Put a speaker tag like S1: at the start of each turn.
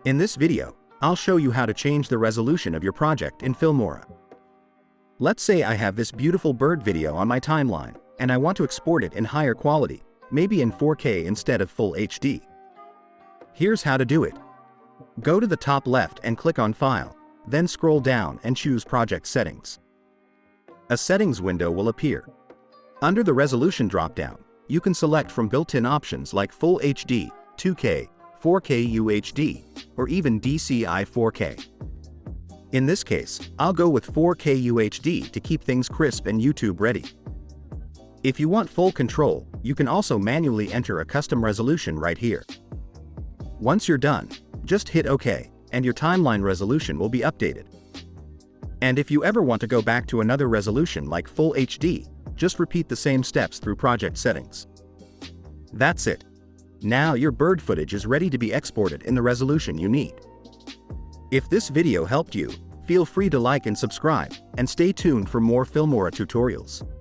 S1: In this video, I'll show you how to change the resolution of your project in Filmora. Let's say I have this beautiful bird video on my timeline, and I want to export it in higher quality, maybe in 4K instead of full HD. Here's how to do it. Go to the top left and click on File, then scroll down and choose Project Settings. A settings window will appear. Under the resolution dropdown, you can select from built-in options like Full HD, 2K, 4K UHD, or even DCI 4K. In this case, I'll go with 4K UHD to keep things crisp and YouTube ready. If you want full control, you can also manually enter a custom resolution right here. Once you're done, just hit OK, and your timeline resolution will be updated. And if you ever want to go back to another resolution like Full HD, just repeat the same steps through project settings. That's it. Now your bird footage is ready to be exported in the resolution you need. If this video helped you, feel free to like and subscribe, and stay tuned for more Filmora tutorials.